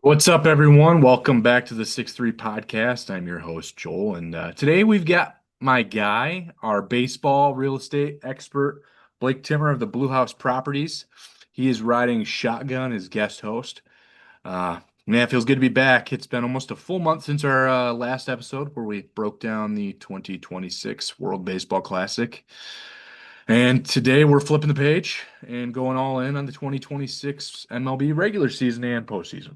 What's up, everyone? Welcome back to the 6-3 podcast. I'm your host, Joel, and today we've got my guy, our baseball real estate expert, Blake Timmer of the BluHouse Properties. He is riding shotgun as guest host. Man, it feels good to be back. It's been almost a full month since our last episode where we broke down the 2026 World Baseball Classic. And today we're flipping the page and going all in on the 2026 MLB regular season and postseason.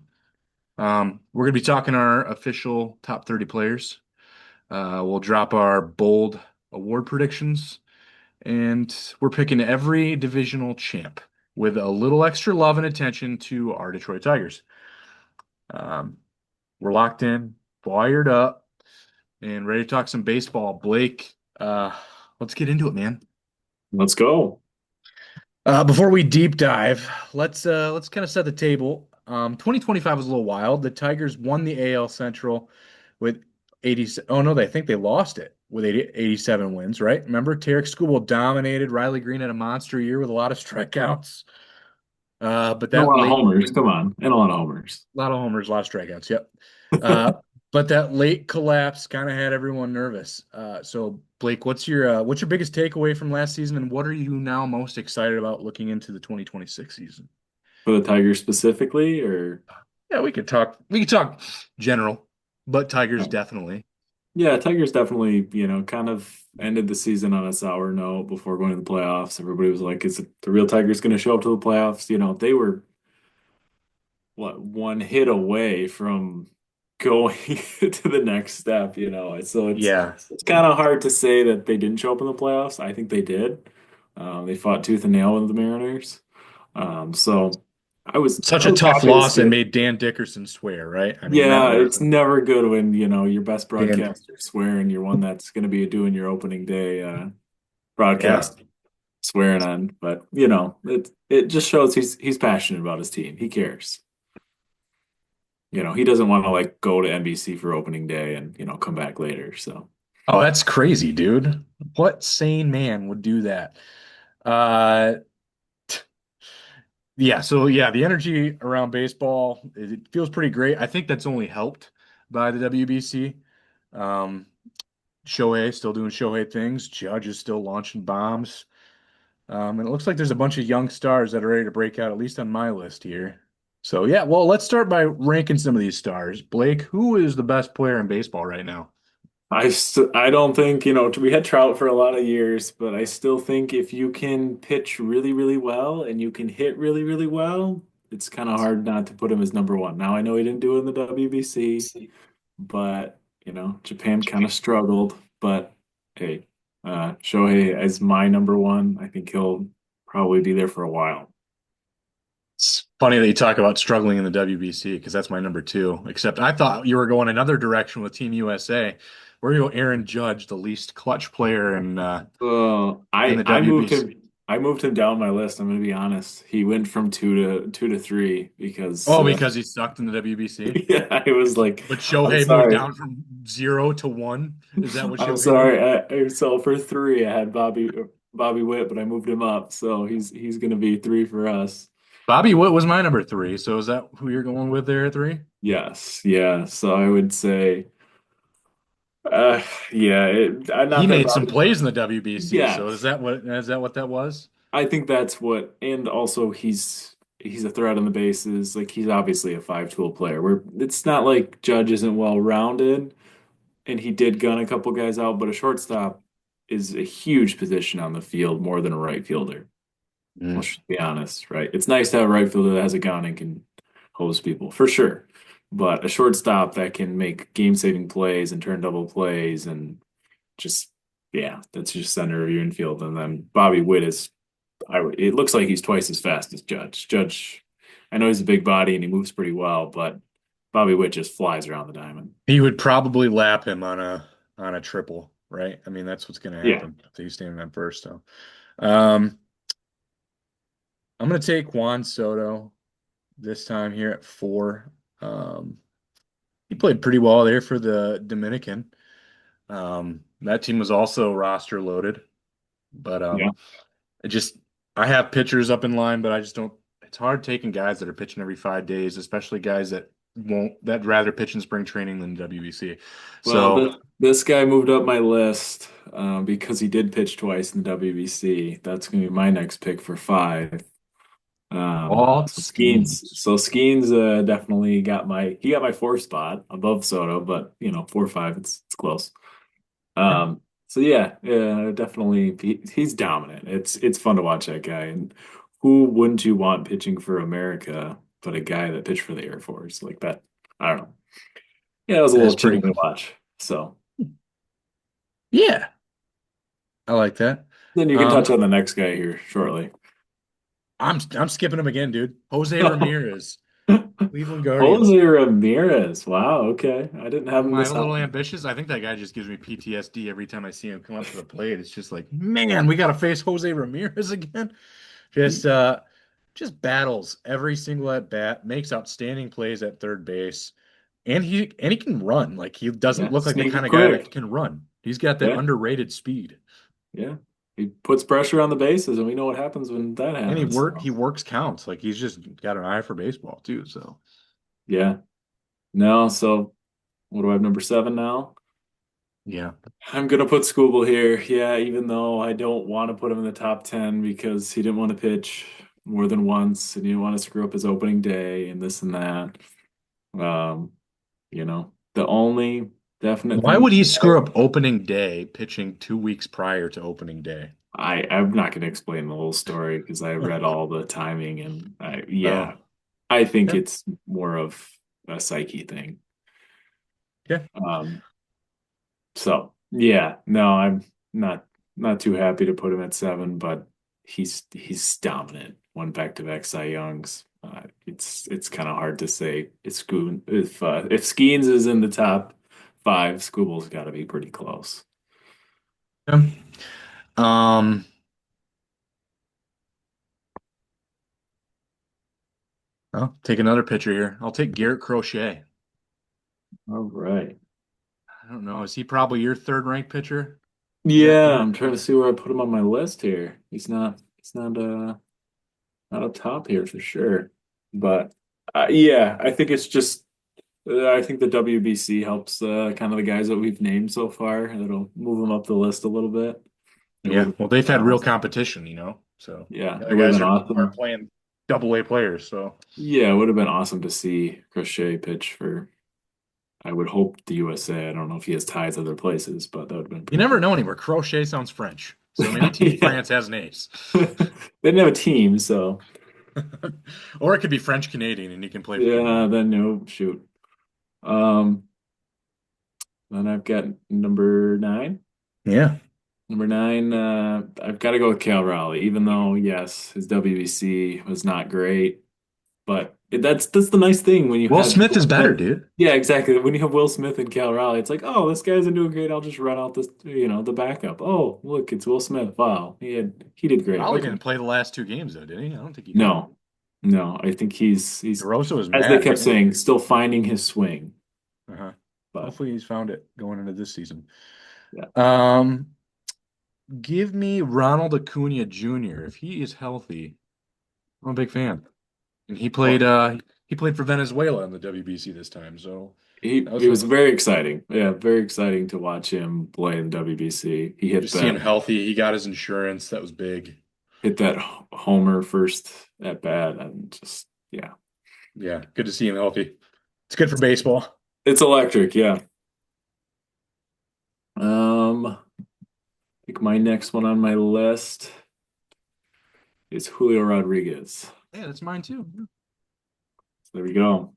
We're going to be talking our official top 30 players. We'll drop our bold award predictions, and we're picking every divisional champ with a little extra love and attention to our Detroit Tigers. Um, we're locked in, fired up, and ready to talk some baseball. Blake, let's get into it, man. Let's go. Before we deep dive, let's kind of set the table. 2025 was a little wild. The Tigers won the AL Central with 80. Oh no, they think they lost it with 87 wins, right? Remember, Tarek Skubal dominated. Riley Green had a monster year with a lot of strikeouts. But And a that lot of late, homers. Come on. And a lot of homers. a lot of homers, a lot of strikeouts. Yep. Uh, but that late collapse kind of had everyone nervous. So Blake, what's your biggest takeaway from last season, and what are you now most excited about looking into the 2026 season? For the Tigers specifically, or Yeah, we could talk general, but Tigers oh. definitely. Yeah, Tigers definitely, kind of ended the season on a sour note before going to the playoffs. Everybody was like, is it the real Tigers going to show up to the playoffs? They were one hit away from going to the next step. So it's Yeah. it's kind of hard to say that they didn't show up in the playoffs. I think they did. They fought tooth and nail with the Mariners. So I was Such I a was tough happy to loss see and it. made Dan Dickerson swear, right? I mean, that Yeah, was it's never good when, your best Dan. broadcaster swearing you're one that's going to be doing your opening day Yeah. broadcast swearing on. But, it just shows he's passionate about his team. He cares. He doesn't want to like go to NBC for opening day and, come back later. So Oh, that's crazy, dude. What sane man would do that? Uh, yeah, so yeah, the energy around baseball, it feels pretty great. I think that's only helped by the WBC. Um, Shohei still doing Shohei things. Judge is still launching bombs. And it looks like there's a bunch of young stars that are ready to break out, at least on my list here. So yeah, well, let's start by ranking some of these stars. Blake, who is the best player in baseball right now? I don't think, we had Trout for a lot of years, but I still think if you can pitch really, really well and you can hit really, really well, it's kind of hard not to put him as number one. Now I know he didn't do it in the WBC, but Japan kind of struggled. But hey, Shohei is my number one. I think he'll probably be there for a while. It's funny that you talk about struggling in the WBC because that's my number two. Except I thought you were going another direction with Team USA. Where you go, Aaron Judge, the least clutch player in I the I moved WBC. him I moved him down my list. I'm gonna be honest. He went from two to three because Oh, because he sucked in the WBC. yeah, I was like, But I'm Shohei moved sorry. down from 0 to 1. Is that what I'm Shohei did? sorry. So for three, I had Bobby Witt, but I moved him up, so he's gonna be three for us. Bobby Witt was my number three. So is that who you're going with there at three? Yes, yeah. So I would say, uh, yeah. He Not that made some Bobby. plays in the WBC. So is Yes, that what that was? I think that's what, and also he's a threat on the bases. Like he's obviously a five-tool player. Where it's not like Judge isn't well-rounded, and he did gun a couple guys out, but a shortstop is a huge position on the field more than a right fielder. Mm. Let's just be honest, right? It's nice to have a right fielder that has a gun and can hose people for sure, but a shortstop that can make game-saving plays and turn double plays and just yeah, that's just center of your infield. And then Bobby Witt is, it looks like he's twice as fast as Judge. Judge, I know he's a big body and he moves pretty well, but Bobby Witt just flies around the diamond. He would probably lap him on a triple, right? I mean, that's what's going to Yeah, happen if he's standing on first. So, um, I'm going to take Juan Soto this time here at four. Um, he played pretty well there for the Dominican. That team was also roster loaded, but yeah. it just I have pitchers up in line, but I just don't. It's hard taking guys that are pitching every 5 days, especially guys that rather pitch in spring training than WBC. Well, So this guy moved up my list because he did pitch twice in the WBC. That's going to be my next pick for five. Walt So Skeens, Skeens. so Skeens definitely got my fourth spot above Soto, but 4-5, it's close. Yeah. So yeah, definitely he's dominant. It's fun to watch that guy, and who wouldn't you want pitching for America, but a guy that pitched for the Air Force like that? I don't know. Yeah, it was a That's little pretty chilling to cool. watch. So Yeah, I like that. then you can touch Um, on the next guy here shortly. I'm skipping him again, dude. Jose Ramirez, Cleveland Guardians. Jose Ramirez. Wow, okay. I didn't have Am him I this a high. little ambitious? I think that guy just gives me PTSD every time I see him come up to the plate. It's just like, man, we got to face Jose Ramirez again. Just uh just battles every single at bat, makes outstanding plays at third base, and he can run. Like he doesn't Yeah, look like the sneaky kind of guy that quick. can run. He's got that Yeah, underrated speed. yeah. He puts pressure on the bases, and we know what happens when that And happens. he So works counts. Like he's just got an eye for baseball too. So yeah. No, so what do I have number seven now? yeah. I'm gonna put Scooble here. Yeah, even though I don't want to put him in the top 10 because he didn't want to pitch more than once and he didn't want to screw up his opening day and this and that. Um, the only definite Why thing would he he screw up opening day pitching 2 weeks prior to opening day? I'm not gonna explain the whole story because I read all the timing and Oh, I think yeah. it's more of a psyche thing. Yeah. Um, So yeah, no, I'm not too happy to put him at seven, but he's dominant. Won back-to-back Cy Youngs. It's kind of hard to say if Skeens is in the top five, Scooble's got to be pretty close. Yeah. Um, I'll take another pitcher here. I'll take Garrett Crochet. All right. I don't know. Is he probably your third ranked pitcher? Is that Yeah, you? I'm trying to see where I put him on my list here. He's not up top here for sure. But yeah, I think it's just I think the WBC helps kind of the guys that we've named so far. It'll move them up the list a little bit. It would Yeah. have Well, they've had been real awesome. competition, you know. So Yeah, the it other would have guys been aren't awesome. playing double A players. So Yeah, it would have been awesome to see Crochet pitch for, I would hope the USA. I don't know if he has ties other places, but that would have been you pretty never cool. know anymore. Crochet sounds French. So maybe Team Yeah. France has an ace. They didn't have a team, so Or it could be French Canadian and he can play for yeah, Canada. then no, shoot. Um, then I've got number nine. Yeah. Number nine, I've got to go with Cal Raleigh, even though, yes, his WBC was not great. But that's the nice thing when you Will have Smith is Will better, Smith. dude. Yeah, exactly. When you have Will Smith and Cal Raleigh, it's like, oh, this guy isn't doing great. I'll just run out the backup. Oh, look, it's Will Smith. Wow, he did great. Raleigh Okay. didn't play the last 2 games though, did he? I don't think he did. No, no, I think he's DeRosa was as they mad, kept wasn't saying, still finding his swing. he? Uh-huh. But Hopefully he's found it going into this season. yeah, Um, Give me Ronald Acuna Jr. If he is healthy, I'm a big fan. And well, he played for Venezuela in the WBC this time, so he that was he was fun. very exciting. Yeah, very exciting to watch him play in WBC. He Just see him healthy. He got his insurance. That was big. hit that homer first at bat, and just yeah. Yeah, good to see him healthy. It's good for baseball. It's electric, yeah. I think my next one on my list is Julio Rodriguez. Yeah, that's mine too. So there we go.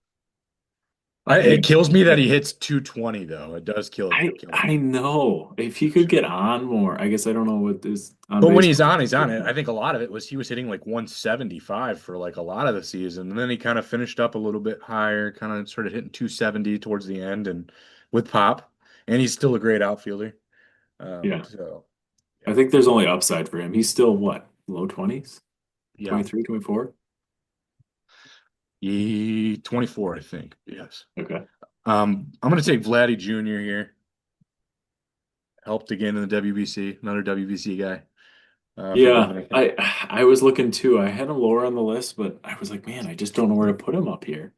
It And kills me that he hits 220 though. It does kill I me. know if he could get on more, I guess I don't know what his on But when base. he's on it. I think a lot of it was he was hitting like 175 for like a lot of the season. And then he kind of finished up a little bit higher, kind of started hitting 270 towards the end and with pop. And he's still a great outfielder. Yeah, So I yeah. think there's only upside for him. He's still what, low 20s, Yeah. 23, 24? He 24, I think. Yes. Okay. I'm gonna take Vladdy Jr. here. Helped again in the WBC, another WBC guy. for Yeah, Dominican. I was looking too. I had him lower on the list, but I was like, man, I just don't know where to put him up here.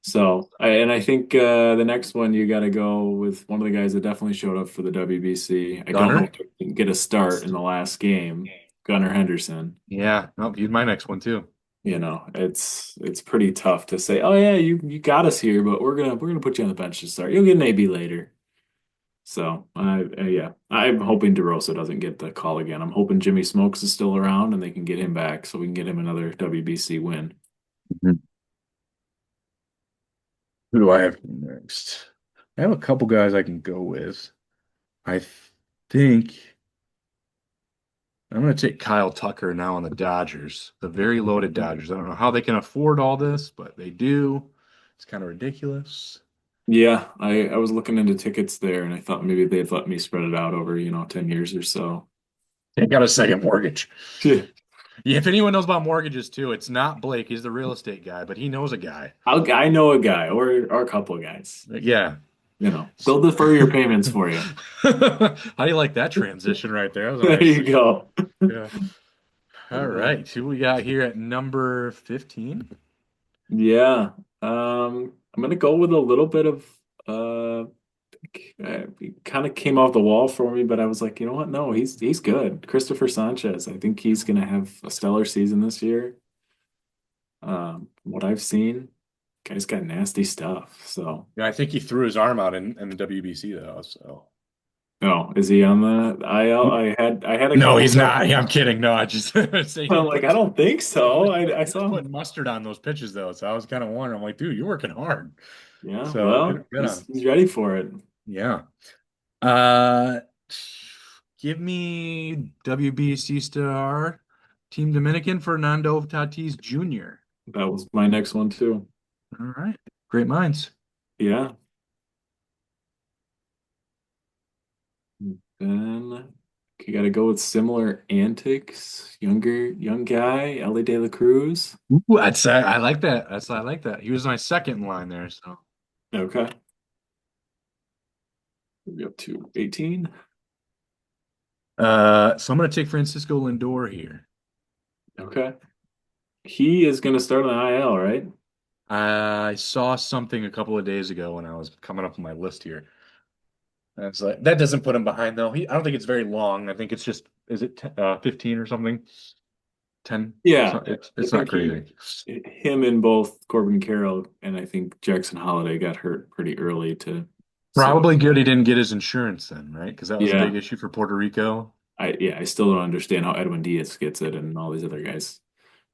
So, I think the next one you got to go with one of the guys that definitely showed up for the WBC. I don't know Gunner? if he can get a start in the last game. Gunnar Henderson. Yeah, no, he's my next one too. It's pretty tough to say, oh yeah, you got us here, but we're gonna put you on the bench to start. You'll get an AB later. So yeah, I'm hoping DeRosa doesn't get the call again. I'm hoping Jimmy Smokes is still around and they can get him back so we can get him another WBC win. Mhm. Who do I have next? I have a couple guys I can go with. I think I'm going to take Kyle Tucker now on the Dodgers, the very loaded Dodgers. I don't know how they can afford all this, but they do. It's kind of ridiculous. Yeah, I was looking into tickets there and I thought maybe they'd let me spread it out over, 10 years or so. They got a second mortgage. Yeah. Yeah, if anyone knows about mortgages too, it's not Blake. He's the real estate guy, but he knows a guy. I know a guy or a couple of guys. Yeah. They'll defer your payments for you. How do you like that transition right there? That was a There nice. you go. Yeah. All right. Who we got here at number 15? Yeah. I'm gonna go with a little bit of it kind of came off the wall for me, but I was like, you know what? No, he's good. Christopher Sanchez. I think he's gonna have a stellar season this year. From what I've seen, guy's got nasty stuff. So, Yeah, I think he threw his arm out in the WBC though. So oh, is he on the IL? I had a no, couple he's not. questions. Yeah, I'm kidding. No, I just say I'm like, I don't think so. I he was saw putting him. mustard on those pitches though. So I was kind of wondering. I'm like, dude, you're working hard. Yeah, So well, good on he's him. he's ready for it. Yeah. Uh, give me WBC star Team Dominican Fernando Tatis Jr. That was my next one too. All right. Great minds. Yeah. Then you got to go with similar antics. Young guy, Ellie De La Cruz. Ooh, I'd say I like that. I like that. He was my second in line there. So Okay. We're up to 18. so I'm gonna take Francisco Lindor here. Okay. He is going to start on the IL, right? I saw something a couple of days ago when I was coming up on my list here. And it's like that doesn't put him behind though. I don't think it's very long. I think it's just is it 15 or something? 10. So Yeah. I it's not think crazy. him and both Corbin Carroll and I think Jackson Holiday got hurt pretty early to, so Probably good he didn't get his insurance then, right? Because that was a big yeah. issue for Puerto Rico. I still don't understand how Edwin Diaz gets it and all these other guys.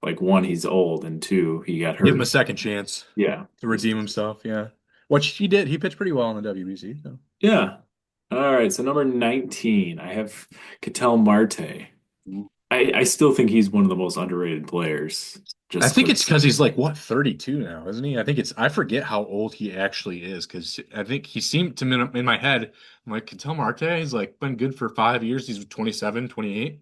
Like one, he's old, and two, he got Give him a hurt. second chance Yeah. to redeem himself. Yeah. Which he did. He pitched pretty well in the WBC. So. Yeah. All right. So number 19, I have Ketel Marte. I still think he's one of the most underrated players I just think it's because, because he's like what 32 now, isn't he? I forget how old he actually is because I think he seemed to me in my head. I'm like, can tell Marte he's like been good for 5 years. He's 27, 28.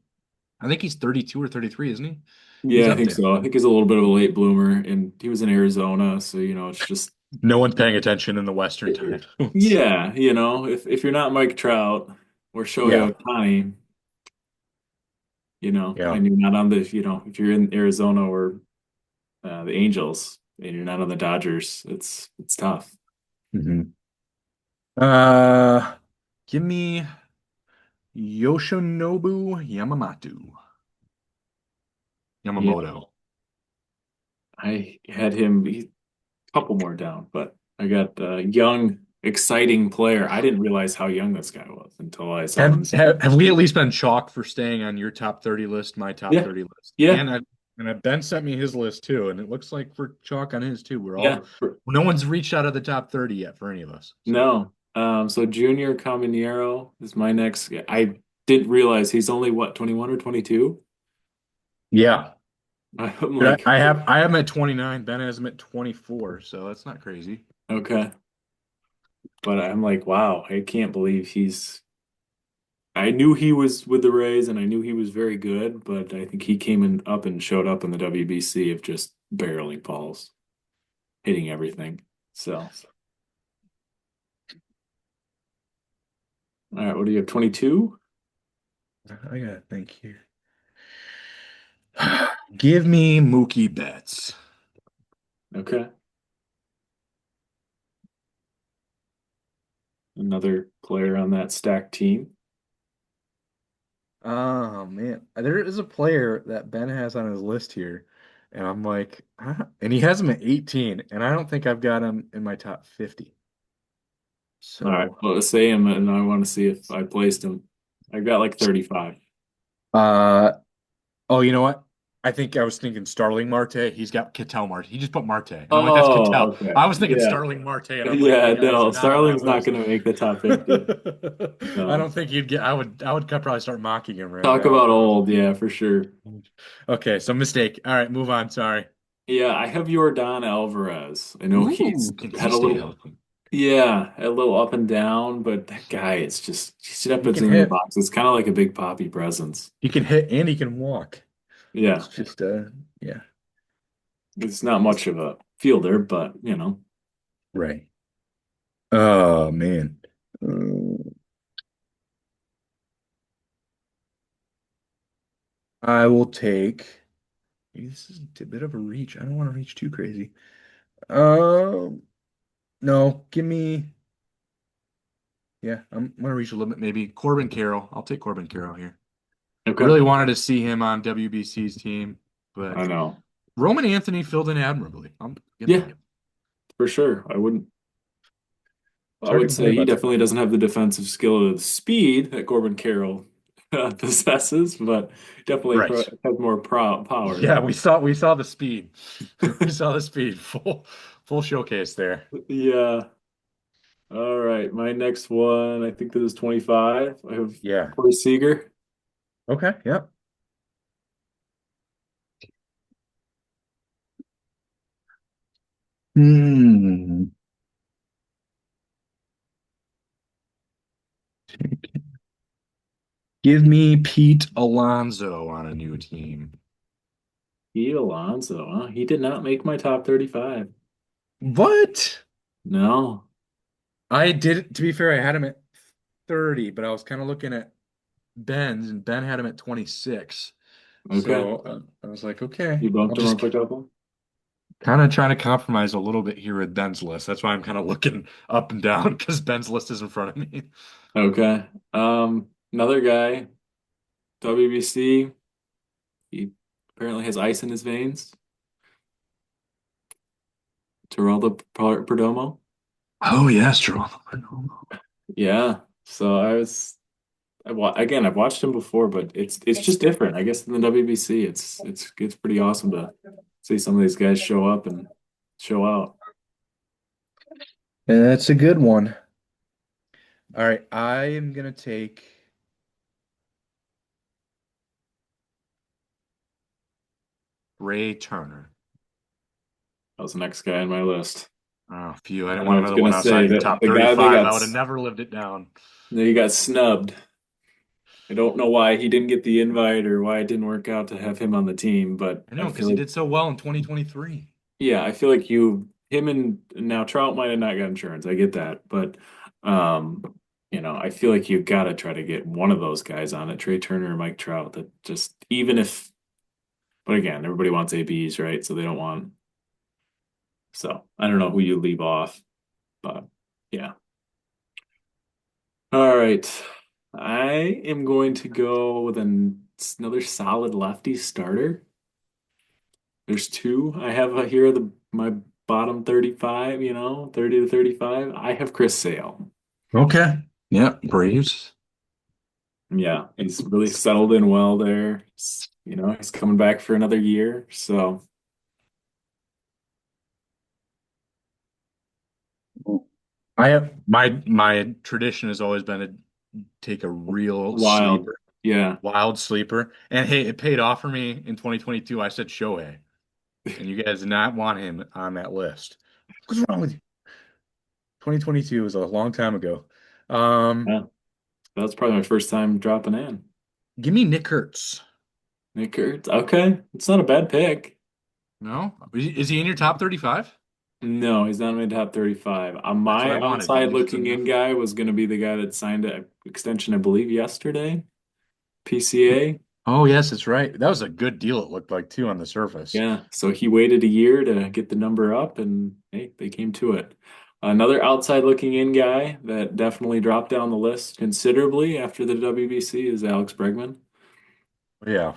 I think he's 32 or 33, isn't he? He's yeah, I up think there. so. I think he's a little bit of a late bloomer, and he was in Arizona. So, it's just, No one's paying attention in the Western time zones. yeah, if you're not Mike Trout or Yeah. Shohei Ohtani, Yeah. and you're not on the, if you're in Arizona or the Angels and you're not on the Dodgers, it's tough. hmm Uh, give me Yoshinobu Yamamoto. Yeah, Yamamoto. I had him a couple more down, but I got a young, exciting player. I didn't realize how young this guy was until I saw him. Have we at least been chalked for staying on your top 30 list, my top Yeah, 30 list? yeah, Ben sent me his list too, and it looks like we're chalk on his too. yeah. No one's reached out of the top 30 yet for any of us. So No. So Junior Caminero is my next guy. I didn't realize he's only what, 21 or 22? yeah. I'm Dude, like, I have him at 29. Ben has him at 24, so that's not crazy. okay. But I'm like, wow, I can't believe I knew he was with the Rays and I knew he was very good, but I think he came up and showed up in the WBC of just barreling balls, hitting everything. So, all right, what do you have? 22? I gotta think here. Give me Mookie Betts. Okay. Another player on that stacked team. Oh man, there is a player that Ben has on his list here, and I'm like, and he has him at 18, and I don't think I've got him in my top 50. All right. So, Well, let's say him, and I want to see if I placed him. I've got like 35. uh, oh, you know what? I think I was thinking Starling Marte. He's got Ketel Marte. He just put Marte, and I'm like, that's Oh, Ketel. okay. I was thinking Yeah. Starling Marte, and I'm like, Yeah, you guys are no, not on my Starling's not list. going to make the top 50. I No. don't think he'd get. I would probably start mocking him right Talk now. about old, yeah, for sure. Okay, so mistake. All right, move on. Sorry. Yeah, I have Yordan Alvarez. I know he's Ooh, can he had a stay little, healthy? yeah, a little up and down, but that guy, it's just, he He steps can in the hit. box. It's kind of like a big poppy presence. He can hit and he can walk. It's Yeah, just yeah. it's not much of a fielder, but Right. Oh man. Uh, I will take maybe this is a bit of a reach. I don't want to reach too crazy. Um no, give me yeah, I'm gonna reach a little bit maybe. Corbin Carroll. I'll take Corbin Carroll here. okay, Really wanted to see him on WBC's team, but I know. Roman Anthony filled in admirably. I'm gonna Yeah, take him. for sure. It's I hard to would complain say he about that. definitely doesn't have the defensive skill or the speed that Corbin Carroll possesses, but definitely Right. has more power. Yeah, we saw the speed. We saw the speed. Full showcase there. Yeah. All right. My next one, I think this is 25. I have Yeah. Corey Seager. Okay. Yep. Hmm. Give me Pete Alonso on a new team. Pete Alonso. Huh? He did not make my top 35. What? No. I did, to be fair, I had him at 30, but I was kind of looking at Ben's, and Ben had him at 26. Okay. So I was like, okay, You I'll bumped him just up a couple? kind of trying to compromise a little bit here with Ben's list. That's why I'm kind of looking up and down because Ben's list is in front of me. Okay. Another guy, WBC. He apparently has ice in his veins. Perdomo. Oh, yes, Jerome. Yeah. So again, I've watched him before, but it's just different. I guess in the WBC, it's pretty awesome to see some of these guys show up and show out. That's a good one. All right, I am gonna take Ray Turner. That was the next guy on my list. Oh, phew, I didn't And I want was another gonna one outside say your that top the guy they 35. got I would have never lived it down. they got snubbed. I don't know why he didn't get the invite or why it didn't work out to have him on the team, but I I know, because feel he like did so well in 2023. yeah, I feel like him and now Trout might have not got insurance. I get that, but um, I feel like you got to try to get one of those guys on it, Trey Turner or Mike Trout. That just even if, but again, everybody wants ABs, right? So they don't want. So I don't know who you leave off, but yeah. All right, I am going to go with another solid lefty starter. There's two. I have here my bottom 35, 30 to 35. I have Chris Sale. Okay. Yeah, Braves. Yeah, he's really settled in well there. He's coming back for another year. So I have my tradition has always been to take a real wild. sleeper, Yeah. wild sleeper. And hey, it paid off for me in 2022. I said Shohei, and you guys did not want him on that list. What's wrong with you? 2022 was a long time ago. Um, Yeah. That was probably my first time dropping in. Give me Nick Kurtz. Nick Kurtz. Okay. It's not a bad pick. No? Is he in your top 35? No, he's not in my top 35. That's what I My wanted, at outside least looking in enough. guy was going to be the guy that signed an extension, I believe, yesterday. PCA. Oh, yes, that's right. That was a good deal, it looked like, too, on the surface. Yeah, so he waited a year to get the number up, and hey, they came to it. Another outside looking in guy that definitely dropped down the list considerably after the WBC is Alex Bregman. Yeah.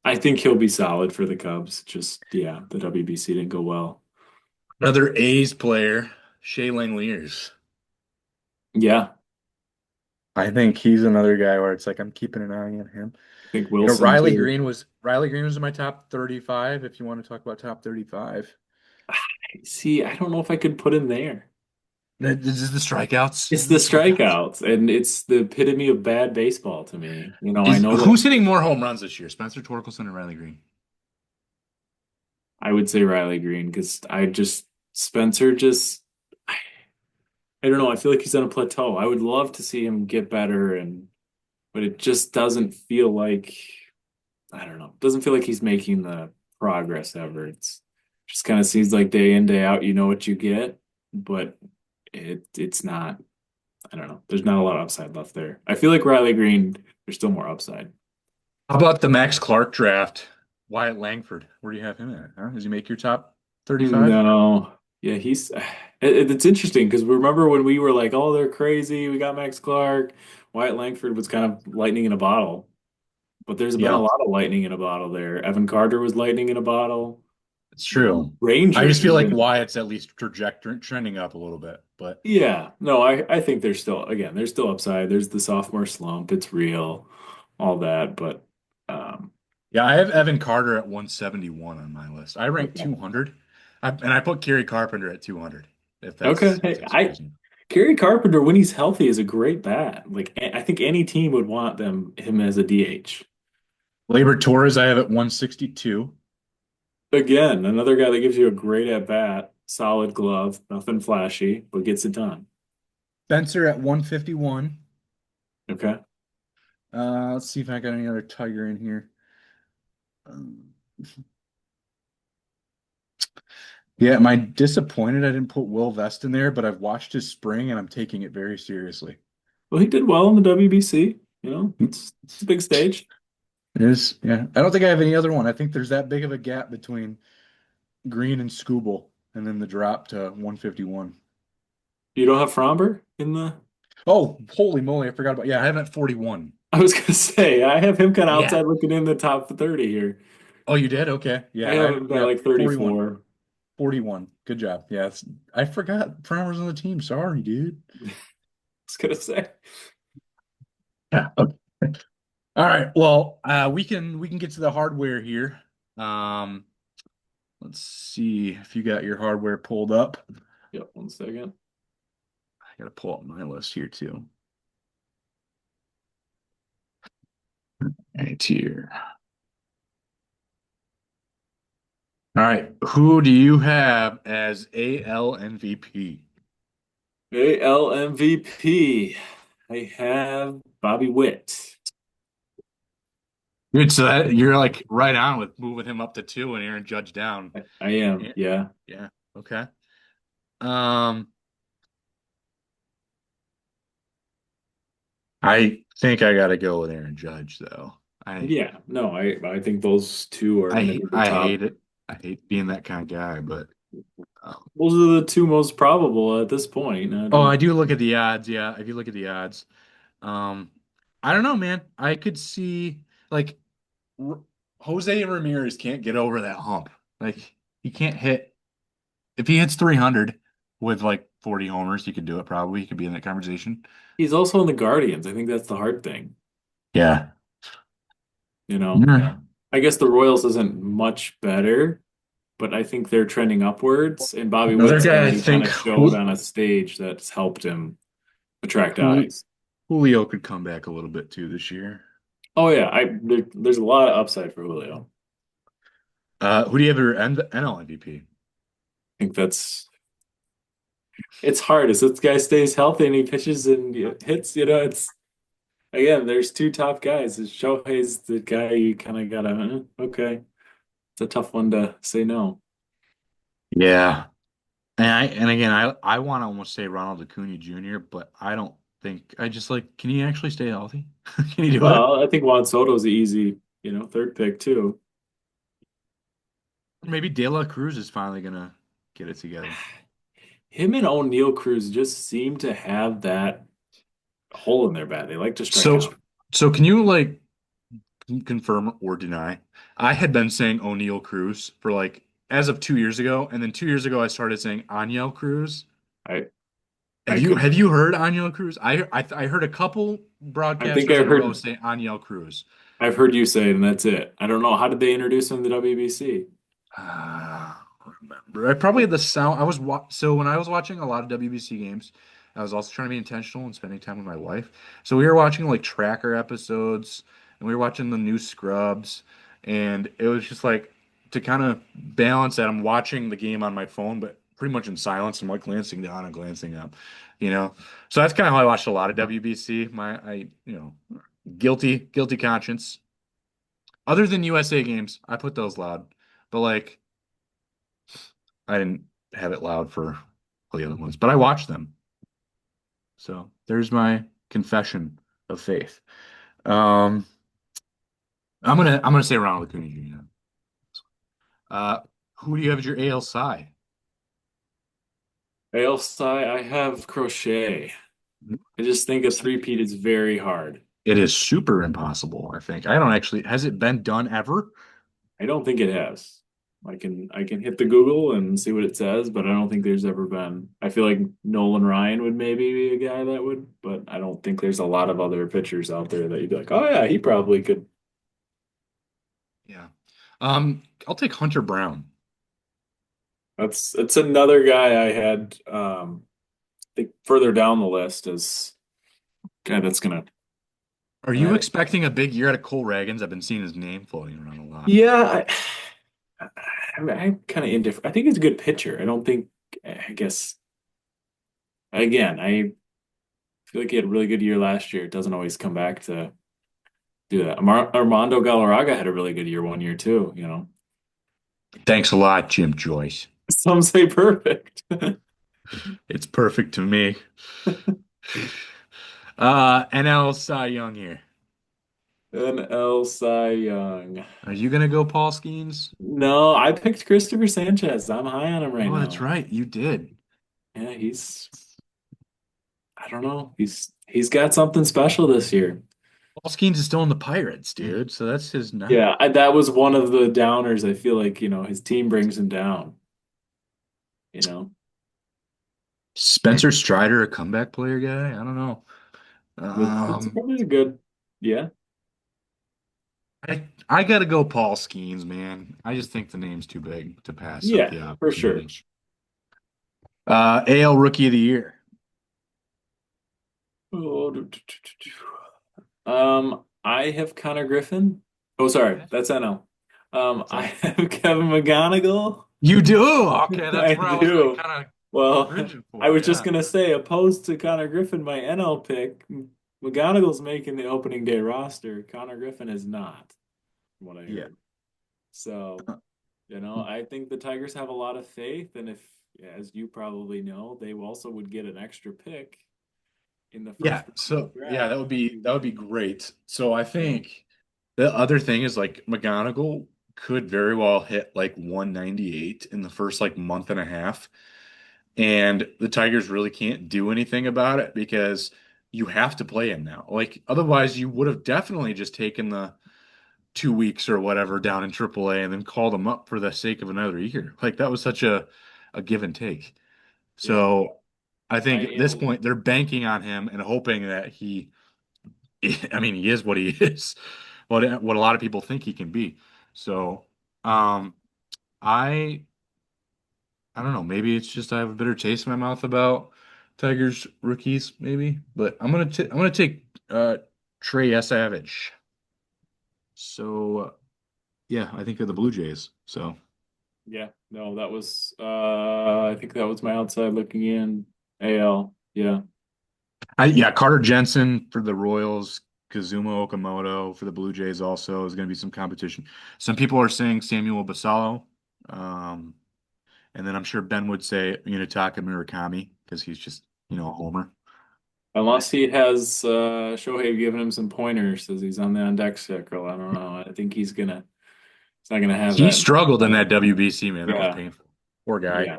I think he'll be solid for the Cubs. Just yeah, the WBC didn't go well. Another A's player, Shea Langeliers. Yeah, I think he's another guy where it's like I'm keeping an eye on him. I think You know, Wilson too. Riley Green was in my top 35 if you want to talk about top 35. See, I don't know if I could put him there. This is the strikeouts. This It's is the the strikeouts. strikeouts, and it's the epitome of bad baseball to me. I Is know that who's hitting more home runs this year? Spencer Torkelson or Riley Green? I would say Riley Green because Spencer just I don't know. I feel like he's on a plateau. I would love to see him get better, but it just doesn't feel like I don't know. It doesn't feel like he's making the progress ever. It's just kind of seems like day in day out, you know what you get, but it's not. I don't know. There's not a lot of upside left there. I feel like Riley Green, there's still more upside. How about the Max Clark draft? Wyatt Langford. Where do you have him at? Huh? Does he make your top 35? No. Yeah, it's interesting because remember when we were like, oh, they're crazy. We got Max Clark. Wyatt Langford was kind of lightning in a bottle, but there's been a Yeah, lot of lightning in a bottle there. Evan Carter was lightning in a bottle. it's true. I Rangers just feel have like been, Wyatt's at least trajectory trending up a little bit. But yeah, no, I think there's still upside. There's the sophomore slump. It's real, all that, but um, yeah, I have Evan Carter at 171 on my list. I ranked okay. 200, and I put Kerry Carpenter at 200. Okay. If Hey, that's crazy. Kerry Carpenter, when he's healthy, is a great bat. Like I think any team would want him as a DH. Labor Torres, I have at 162. Again, another guy that gives you a great at bat, solid glove, nothing flashy, but gets it done. Spencer at 151. Okay. Let's see if I got any other Tiger in here. Um, yeah, am I disappointed I didn't put Will Vest in there, but I've watched his spring and I'm taking it very seriously. Well, he did well in the WBC. It's a big stage. It is, yeah. I don't think I have any other one. I think there's that big of a gap between Green and Scooble, and then the drop to 151. You don't have Fromber in the. Oh, holy moly, I forgot about. Yeah, I have him at 41. I was gonna say I have him kind of Yeah. outside looking in the top 30 here. Oh, you did? Okay. I Yeah, have him at yeah, like 41. 34. 41. Good job. Yeah, I forgot Farmer's on the team. Sorry, dude. I was gonna say. Yeah. Okay. All right. Well, we can get to the hardware here. Um, let's see if you got your hardware pulled up. Yep, 1 second. I gotta pull up my list here too. Right here. All right. Who do you have as AL MVP? AL MVP. I have Bobby Witt. Dude, so that you're like right on with moving him up to two and Aaron Judge down. I am, Yeah. yeah. Yeah. Okay. Um, I think I gotta go with Aaron Judge though. Yeah, no, I think those two are going to be the I hate top. it. I hate being that kind of guy, but Those are the two most probable at this point. I oh, don't. I do look at the odds. Yeah, I do look at the odds. Um, I don't know, man. I could see like R Jose Ramirez can't get over that hump. Like he can't hit. If he hits 300 with like 40 homers, he could do it probably. He could be in that conversation. He's also in the Guardians. I think that's the hard thing. Yeah. You know, Yeah. I guess the Royals isn't much better, but I think they're trending upwards. And Bobby Another Witt's guy I already kind think of showed on a stage that's helped him attract Jul- eyes. Julio could come back a little bit too this year. Oh yeah, there's a lot of upside for Julio. Who do you have your NL MVP? I think it's hard as this guy stays healthy and he pitches and hits. It's again, there's two top guys. Shohei's the guy you kind of gotta, okay. It's a tough one to say no. Yeah. And again I want to almost say Ronald Acuna Jr., but I don't think I just like, can he actually stay healthy? Can he do it? Well, I think Juan Soto's easy, third pick too. Maybe De La Cruz is finally gonna get it together. Him and O'Neal Cruz just seem to have that hole in their bat. They like to strike So, out. so can you like confirm or deny? I had been saying O'Neal Cruz for like as of 2 years ago, and then 2 years ago I started saying Aniel Cruz. I Have I you could have you heard Aniel Cruz? I heard a couple I think broadcasters I in a row heard say Aniel Cruz. I've heard you say it, and that's it. I don't know. How did they introduce him to the WBC? Remember. I probably had the sound. So when I was watching a lot of WBC games, I was also trying to be intentional and spending time with my wife. So we were watching like tracker episodes, and we were watching the new Scrubs, and it was just like to kind of balance that. I'm watching the game on my phone, but pretty much in silence. I'm like glancing down and glancing up, you know. So that's kind of how I watched a lot of WBC. Guilty conscience. Other than USA games, I put those loud. But like I didn't have it loud for all the other ones, but I watched them. So there's my confession of faith. Um, I'm gonna say Ronald Acuna Jr. Uh, who do you have as your AL side? ALCI, I have Crochet. I just think a three-peat is very hard. It is super impossible, I think. I don't actually, has it been done ever? I don't think it has. I can hit the Google and see what it says, but I don't think there's ever been. I feel like Nolan Ryan would maybe be a guy that would, but I don't think there's a lot of other pitchers out there that you'd be like, oh yeah, he probably could. Yeah. I'll take Hunter Brown. That's another guy I had I think further down the list is guy that's gonna Are you I, expecting a big year out of Cole Ragans? I've been seeing his name floating around a lot. yeah, I'm kind of indifferent. I think he's a good pitcher. I don't think I guess again, I feel like he had a really good year last year. It doesn't always come back to do that. Armando Galarraga had a really good year one year too. Thanks a lot, Jim Joyce. Some say perfect. It's perfect to me. NL Cy Young here. NL Cy Young. Are you gonna go Paul Skeens? No, I picked Christopher Sanchez. I'm high on him right Oh, that's now. right. You did. Yeah, I don't know. He's got something special this year. Paul Skeens is still in the Pirates, dude. So that's his not. Yeah, that was one of the downers. I feel like, his team brings him down, you know. Spencer Strider, a comeback player guy? I don't know. It's Um, probably a good, yeah. I gotta go Paul Skeens, man. I just think the name's too big to pass up Yeah, the for sure. opportunity. AL Rookie of the Year. Oh, I have Connor Griffin. Oh, sorry, Okay. that's NL. What's I that? have Kevin McGonigal. You do? Okay, that's I where I was like do. kind of Well, cringing I for. was just Yeah. gonna say, opposed to Connor Griffin, my NL pick, McGonigal's making the opening day roster. Connor Griffin is not, from what I Yeah. heard. So, I think the Tigers have a lot of faith, and if, as you probably know, they also would get an extra pick in the Yeah, first round of so the yeah, draft. that would be great. So I So, think the other thing is like McGonagall could very well hit like 198 in the first like month and a half, and the Tigers really can't do anything about it because you have to play him now. Like otherwise, you would have definitely just taken the 2 weeks or whatever down in AAA and then called him up for the sake of another year. Like that was such a give and take. yeah, So I I think at this am. point they're banking on him and hoping that I mean, he is what he is, what a lot of people think he can be. So, um, I I don't know. Maybe it's just I have a bitter taste in my mouth about Tigers rookies, maybe. But I'm gonna take Trey Savage. So yeah, I think of the Blue Jays. So Yeah, no, that was I think that was my outside looking in AL. Yeah. yeah, Carter Jensen for the Royals, Kazuma Okamoto for the Blue Jays also is going to be some competition. Some people are saying Samuel Basallo. Um, And then I'm sure Ben would say Munetaka Murakami because he's just, a homer. Unless he has Shohei giving him some pointers as he's on the on deck circle. I don't know. I think he's not gonna have He that. struggled in that WBC, man. That was Yeah, painful. Poor guy. yeah,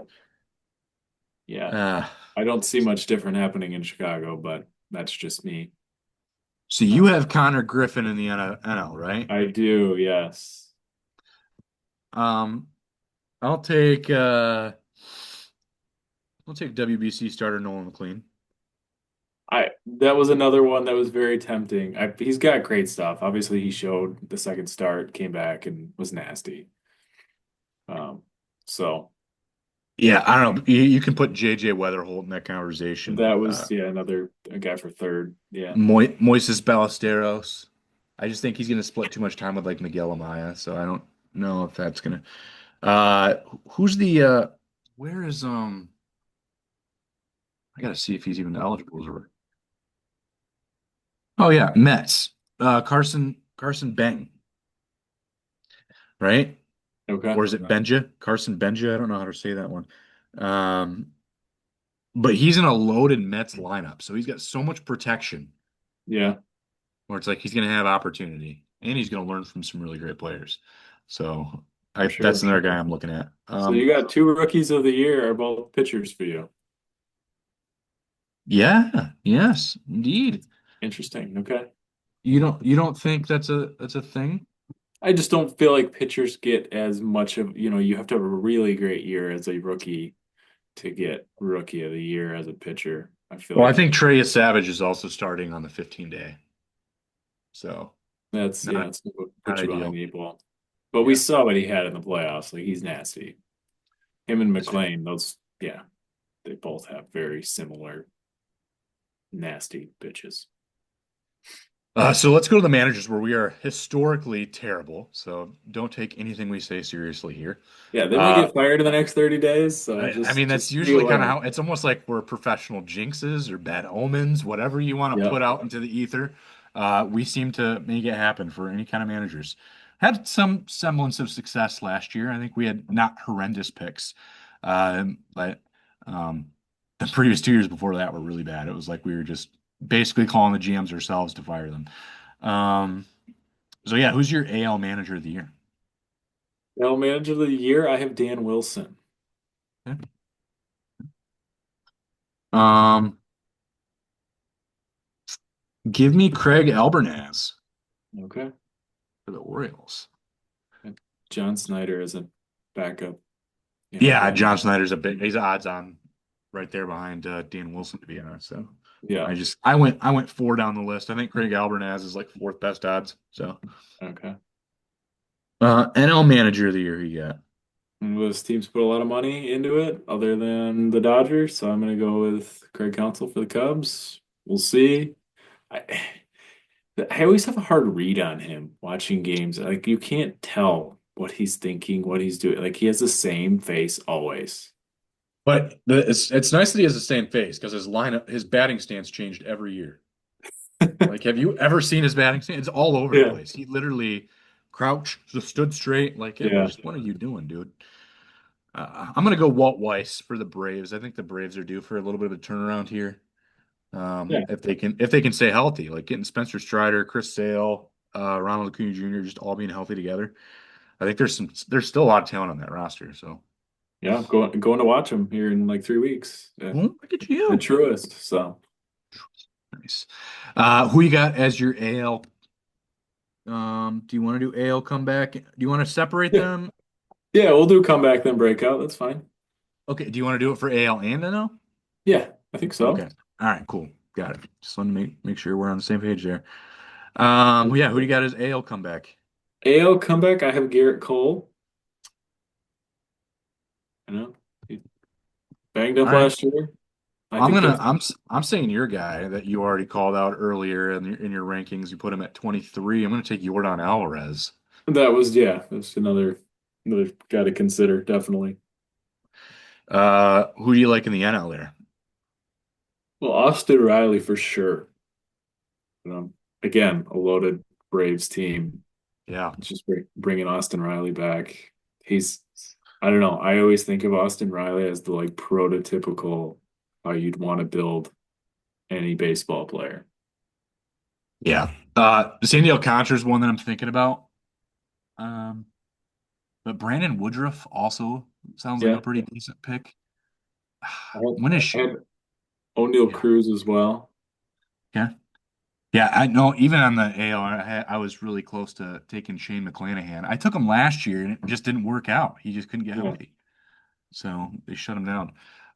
yeah. Uh, I don't see much different happening in Chicago, but that's just me. so you Um, have Connor Griffin in the NL, right? I do, yes. Um, I'll take WBC starter Nolan McLean. I that was another one that was very tempting. He's got great stuff. Obviously, he showed the second start, came back and was nasty. Um, so Yeah, I don't know. You can put JJ Weatherholt in that conversation. that was another a guy for third. Yeah. Moises Ballesteros. I just think he's going to split too much time with like Miguel Amaya, so I don't know if that's gonna. Who's the where is I gotta see if he's even eligible. Oh yeah, Mets. Carson Beng, right? Okay. Or is it Benja? Carson Benja? I don't know how to say that one. Um, but he's in a loaded Mets lineup, so he's got so much protection Yeah, where it's like he's gonna have opportunity and he's gonna learn from some really great players. So for that's sure. another guy I'm looking at. So you got two rookies of the year are both pitchers for you. Yeah, yes, indeed. Interesting. Okay. You don't think that's a thing? I just don't feel like pitchers get as much of, you have to have a really great year as a rookie to get rookie of the year as a pitcher. I feel Well, I like think Trey Savage is also starting on the 15 day, so not it's gonna not put you behind ideal. the eight ball. But we Yeah, saw what he had in the playoffs. Like he's nasty. Him and that's true. McLean, they both have very similar nasty pitches. So let's go to the managers where we are historically terrible. So don't take anything we say seriously here. Yeah, they might Uh, get fired in the next 30 days, so I mean, that's just be usually kind of aware. how it's almost like we're professional jinxes or bad omens, whatever you want to put Yep, out into the ether. We seem to make it happen for any kind of managers. Had some semblance of success last year. I think we had not horrendous picks, but um, the previous 2 years before that were really bad. It was like we were just basically calling the GMs ourselves to fire them. Um, so yeah, who's your AL manager of the year? Well, manager of the year, I have Dan Wilson. Okay. Um, Give me Craig Albernaz Okay. for the Orioles. And John Snyder as a backup. Yeah, Really. John Snyder's he's odds on right there behind Dan Wilson, to be honest. So Yeah. I went four down the list. I think Craig Albernaz is like fourth best odds. So Okay. NL manager of the year he got. And most teams put a lot of money into it, other than the Dodgers. So I'm going to go with Craig Counsell for the Cubs. We'll see. I, I always have a hard read on him watching games. Like you can't tell what he's thinking, what he's doing. Like he has the same face always. But it's nice that he has the same face because his batting stance changed every year. Like, have you ever seen his batting stance? It's all over the Yeah. place. He literally crouched, just stood straight. Like, yeah, Yeah. just what are you doing, dude? I'm gonna go Walt Weiss for the Braves. I think the Braves are due for a little bit of a turnaround here. Yeah. If they can stay healthy, like getting Spencer Strider, Chris Sale, Ronald Acuna Jr. just all being healthy together. I think there's still a lot of talent on that roster. So, Yeah. I'm going to watch him here in like 3 weeks. oh, look at The you. truest. So Nice. Who you got as your AL? Do you want to do AL comeback? Do you want to separate yeah. them? Yeah, we'll do comeback then breakout. That's fine. Okay. Do you want to do it for AL and NL? Yeah, I think so. Okay. All right. Cool. Got it. Just want to make sure we're on the same page there. Yeah. Who do you got as AL comeback? AL comeback, I have Garrett Cole. You know, he banged up All right. last year. I I'm think gonna that's I'm saying your guy that you already called out earlier in your rankings. You put him at 23. I'm gonna take Jordan Alvarez. that's another guy to consider, definitely. Who do you like in the NL there? Well, Austin Riley for sure. Again, a loaded Braves team. Yeah. Just bringing Austin Riley back. He's, I don't know. I always think of Austin Riley as the like prototypical how you'd want to build any baseball player. Yeah. Sandy Alcantara is one that I'm thinking about. Um, but Brandon Woodruff also sounds like Yeah. a pretty decent pick. I had, When is I she? had O'Neal Yeah. Cruz as well. Yeah. Yeah, I know. Even on the AL, I was really close to taking Shane McClanahan. I took him last year, and it just didn't work out. He just couldn't get Yeah. healthy, so they shut him down.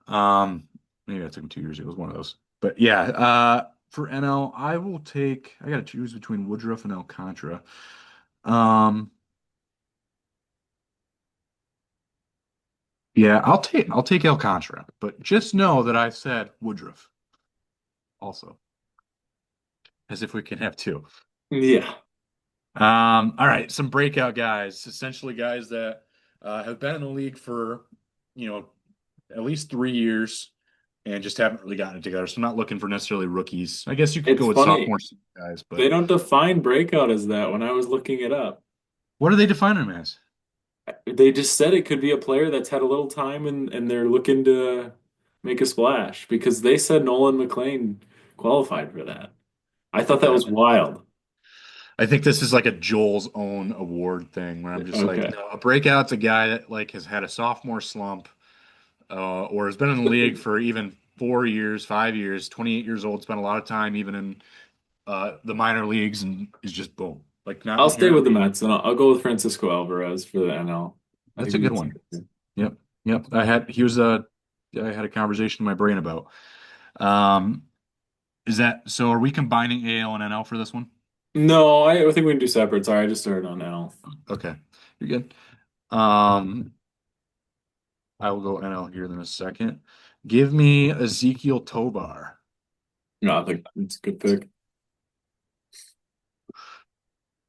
Um, Maybe I took him 2 years ago. It was one of those. But yeah, for NL, I will take. I got to choose between Woodruff and Alcantara. Um, yeah, I'll take Alcantara, but just know that I said Woodruff also, as if we can have two. Yeah. All right, some breakout guys, essentially guys that have been in the league for, you know, at least 3 years and just haven't really gotten it together. So I'm not looking for necessarily rookies. I guess you could go It's with funny. sophomore guys, They but don't define breakout as that when I was looking it up. what are they defining them as? They just said it could be a player that's had a little time and they're looking to make a splash because they said Nolan McLean qualified for that. I thought that Okay. was wild. I think this is like a Joel's own award thing where I'm just like, Okay. no, a breakout's a guy that like has had a sophomore slump, or has been in the league for even 4 years, 5 years, 28 years old, spent a lot of time even in the minor leagues and is just boom. Like not I'll stay with the inherently. Mets and I'll go with Francisco Alvarez for the NL. I That's think a we good can see one. it. Yep. Yep. I had a conversation in my brain about. Um, is that so? Are we combining AL and NL for this one? No, I think we can do separate. Sorry, I just started on NL. Okay. You're good. Um, I will go NL here in a second. Give me Ezekiel Tobar. No, I think it's a good pick.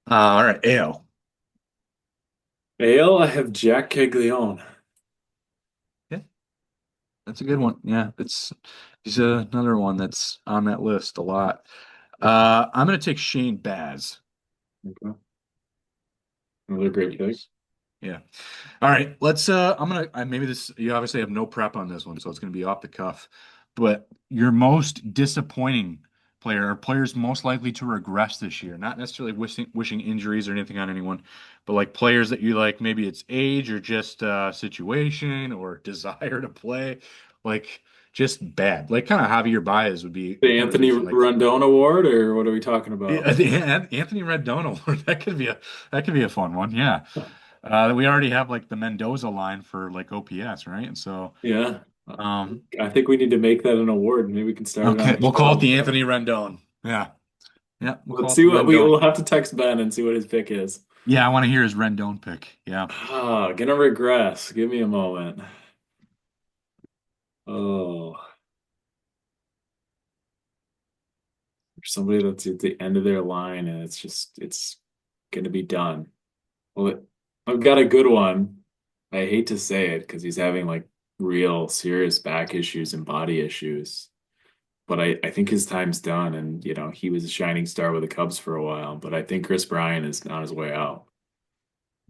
All right, AL. AL, I have Jack Caglione. Yeah, that's a good one. Yeah, he's another one that's on that list a lot. I'm gonna take Shane Baz. Okay. Another great pick. Phillies. Yeah. All right, let's I'm gonna maybe this you obviously have no prep on this one, so it's gonna be off the cuff. But your most disappointing player or players most likely to regress this year, not necessarily wishing injuries or anything on anyone, but like players that you like, maybe it's age or just situation or desire to play, like just bad. Like kind of Javier Baez would be a The Anthony conversation like Rondon Award, or what are we talking about? Anthony Rendon. That could be a fun one. Yeah. We already have like the Mendoza line for like OPS, right? And so, Yeah. um, I think we need to make that an award. Maybe we can start it on okay, the we'll call it show. the Anthony Rendon. Yeah, yeah, we'll call Let's it see the what Rendon. we'll have to text Ben and see what his pick is. Yeah, I want to hear his Rendon pick. Yeah, Ah, gonna regress. Give me a moment. Oh, there's somebody that's at the end of their line and it's gonna be done. Well, I've got a good one. I hate to say it because he's having like real serious back issues and body issues. But I think his time's done and he was a shining star with the Cubs for a while, but I think Chris Bryant is on his way out.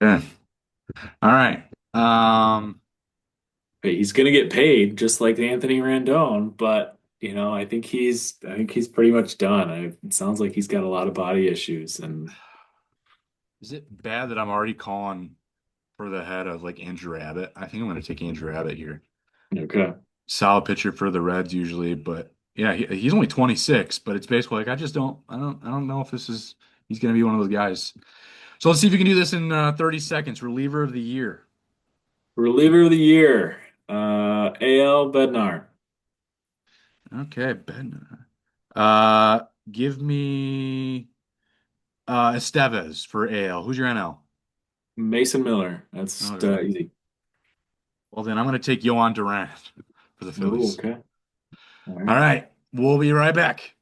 yeah. All right. Hey, he's gonna get paid just like Anthony Randone, but I think he's pretty much done. It sounds like he's got a lot of body issues and Is it bad that I'm already calling for the head of like Andrew Abbott? I think I'm going to take Andrew Abbott here. okay. Solid pitcher for the Reds usually, but yeah, he's only 26. But it's basically like I don't know if he's going to be one of those guys. So let's see if you can do this in 30 seconds. Reliever of the year. Reliever of the year, AL Bednar. Okay, Ben. Give me Estevez for AL. Who's your NL? Mason Miller. That's All right. easy. Well, then I'm going to take Yohan Durant for the Oh, Phillies. okay. All All right. right. We'll be right back.